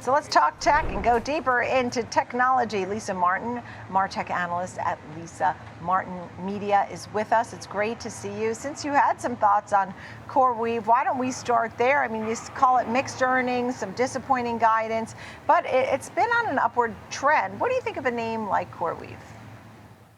So let's talk tech and go deeper into technology. Lisa Martin, MarTech analyst at Lisa Martin Media, is with us. It's great to see you. Since you had some thoughts on CoreWeave, why don't we start there? I mean, you call it mixed earnings, some disappointing guidance, but it's been on an upward trend. What do you think of a name like CoreWeave?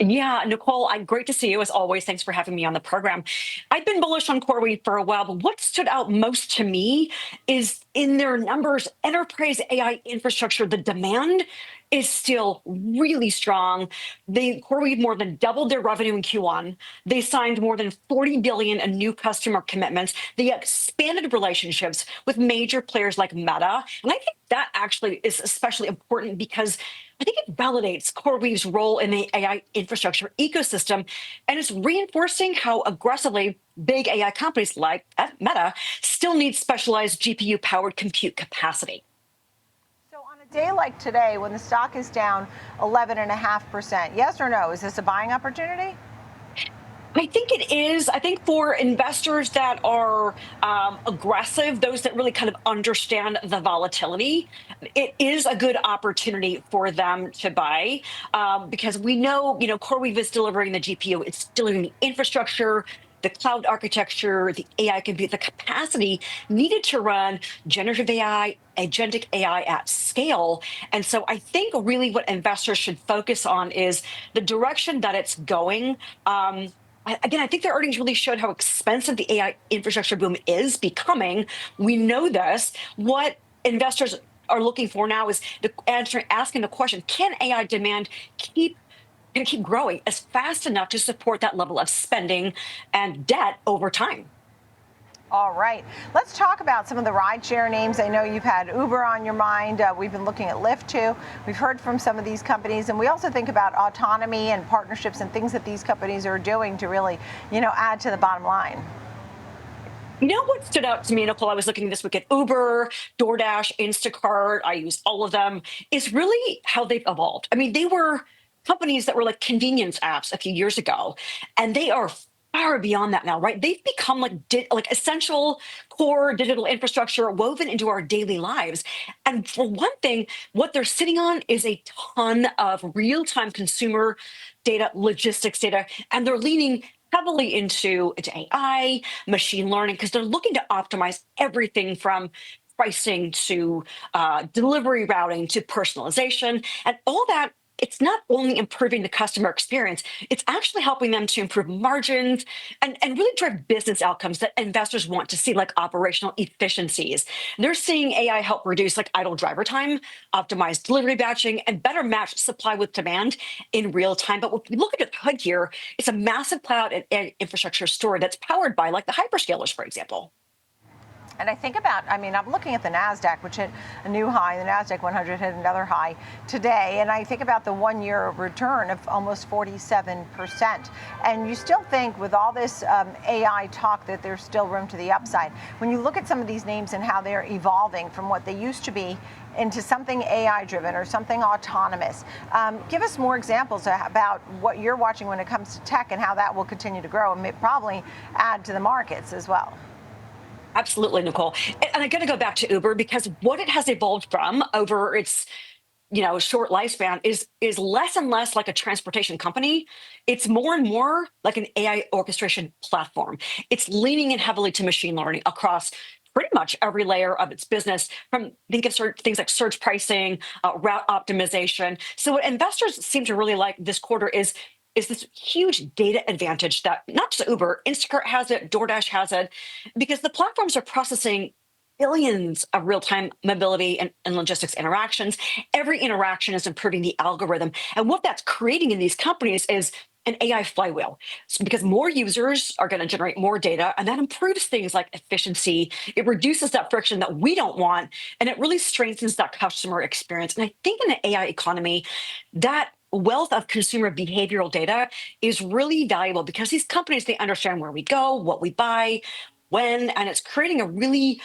Yeah, Nicole, great to see you as always. Thanks for having me on the program. I've been bullish on CoreWeave for a while, but what stood out most to me is in their numbers, enterprise AI infrastructure, the demand is still really strong. CoreWeave more than doubled their revenue in Q1. They signed more than 40 billion in new customer commitments. They expanded relationships with major players like Meta. And I think that actually is especially important because I think it validates CoreWeave's role in the AI infrastructure ecosystem, and it's reinforcing how aggressively big AI companies like Meta still need specialized GPU-powered compute capacity. So on a day like today, when the stock is down 11.5%, yes or no, is this a buying opportunity? I think it is. I think for investors that are aggressive, those that really kind of understand the volatility, it is a good opportunity for them to buy because we know, CoreWeave is delivering the GPU, it's delivering the infrastructure, the cloud architecture, the AI compute, the capacity needed to run generative AI, agentic AI at scale. And so I think really what investors should focus on is the direction that it's going. Again, I think their earnings really showed how expensive the AI infrastructure boom is becoming. We know this. What investors are looking for now is asking the question: can AI demand keep growing as fast enough to support that level of spending and debt over time? All right. Let's talk about some of the rideshare names. I know you've had Uber on your mind. We've been looking at Lyft too. We've heard from some of these companies, and we also think about autonomy and partnerships and things that these companies are doing to really, add to the bottom line. You know what stood out to me, Nicole? I was looking this week at Uber, DoorDash, Instacart. I use all of them. Is really how they've evolved. I mean, they were companies that were like convenience apps a few years ago, and they are far beyond that now, right? They've become like essential core digital infrastructure woven into our daily lives. And for one thing, what they're sitting on is a ton of real-time consumer data, logistics data, and they're leaning heavily into AI, machine learning, because they're looking to optimize everything from pricing to delivery routing to personalization, and all that. It's not only improving the customer experience, it's actually helping them to improve margins and really drive business outcomes that investors want to see, like operational efficiencies. They're seeing AI help reduce like idle driver time, optimize delivery batching, and better match supply with demand in real time. But when we look at the hood here, it's a massive cloud and infrastructure story that's powered by like the hyperscalers, for example. And I think about, I'm looking at the NASDAQ, which hit a new high. The NASDAQ 100 hit another high today. And I think about the 1-year return of almost 47%. And you still think with all this AI talk that there's still room to the upside. When you look at some of these names and how they're evolving from what they used to be into something AI driven or something autonomous, give us more examples about what you're watching when it comes to tech and how that will continue to grow and probably add to the markets as well. Absolutely, Nicole. And I got to go back to Uber because what it has evolved from over its short lifespan is less and less like a transportation company. It's more and more like an AI orchestration platform. It's leaning in heavily to machine learning across pretty much every layer of its business, from things like surge pricing, route optimization. So what investors seem to really like this quarter is this huge data advantage that not just Uber, Instacart has it, DoorDash has it, because the platforms are processing billions of real-time mobility and logistics interactions. Every interaction is improving the algorithm. And what that's creating in these companies is an AI flywheel. So because more users are going to generate more data, and that improves things like efficiency. It reduces that friction that we don't want, and it really strengthens that customer experience. And I think in the AI economy, that wealth of consumer behavioral data is really valuable because these companies, they understand where we go, what we buy, when, and it's creating a really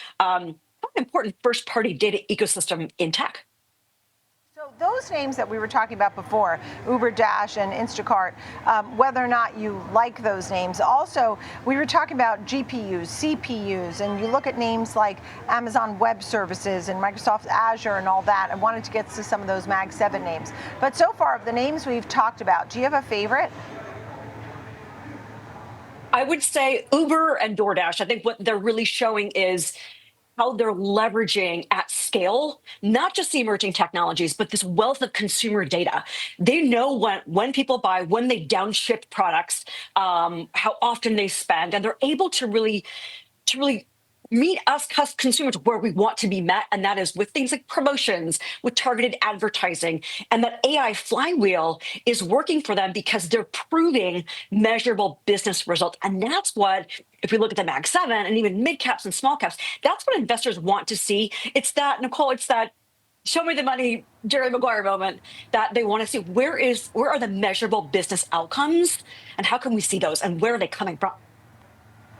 important first-party data ecosystem in tech. So Those names that we were talking about before, Uber, Dash, and Instacart, whether or not you like those names. Also, we were talking about GPUs, CPUs, and you look at names like Amazon Web Services and Microsoft Azure and all that. I wanted to get to some of those Mag 7 names. But so far, of the names we've talked about, do you have a favorite? I would say Uber and DoorDash. I think what they're really showing is how they're leveraging at scale, not just the emerging technologies, but this wealth of consumer data. They know when people buy, when they downship products, how often they spend, and they're able to really meet us consumers where we want to be met, and that is with things like promotions, with targeted advertising. And that AI flywheel is working for them because they're proving measurable business results. And that's what, if we look at the Mag 7 and even mid caps and small caps, that's what investors want to see. It's that, Nicole, it's that show me the money, Jerry Maguire moment that they want to see. Where are the measurable business outcomes, and how can we see those, and where are they coming from?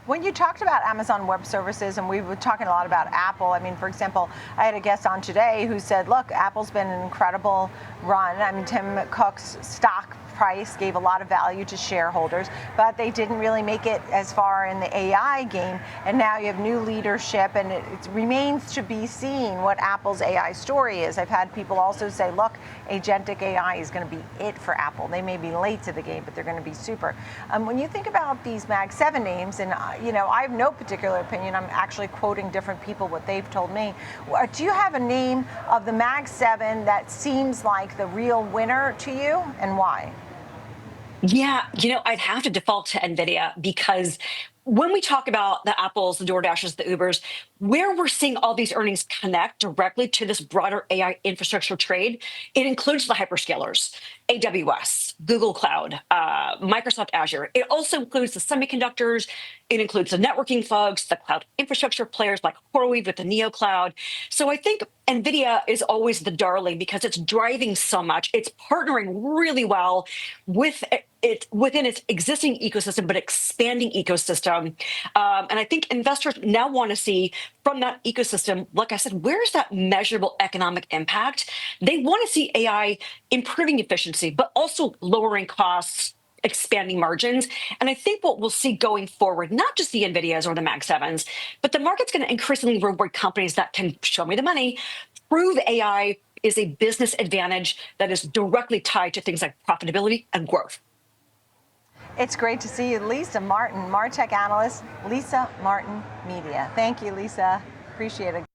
When you talked about Amazon Web Services, and we were talking a lot about Apple, I mean, for example, I had a guest on today who said, look, Apple's been an incredible run. I mean, Tim Cook's stock price gave a lot of value to shareholders, but they didn't really make it as far in the AI game. And now you have new leadership, and it remains to be seen what Apple's AI story is. I've had people also say, look, agentic AI is going to be it for Apple. They may be late to the game, but they're going to be super. When you think about these Mag 7 names, and I have no particular opinion. I'm actually quoting different people, what they've told me. Do you have a name of the Mag 7 that seems like the real winner to you, and why? Yeah, I'd have to default to Nvidia, because when we talk about the Apples, the DoorDashes, the Ubers, where we're seeing all these earnings connect directly to this broader AI infrastructure trade, it includes the hyperscalers, AWS, Google Cloud, Microsoft Azure. It also includes the semiconductors. It includes the networking folks, the cloud infrastructure players like CoreWeave with the Neo Cloud. So I think Nvidia is always the darling because it's driving so much. It's partnering really well with it within its existing ecosystem, but expanding ecosystem. And I think investors now want to see from that ecosystem, like I said, where's that measurable economic impact? They want to see AI improving efficiency, but also lowering costs, expanding margins. And I think what we'll see going forward, not just the NVIDIAs or the Mag 7s, but the market's going to increasingly reward companies that can show me the money, prove AI is a business advantage that is directly tied to things like profitability and growth. It's great to see you, Lisa Martin, Martech analyst, Lisa Martin Media. Thank you, Lisa. Appreciate it.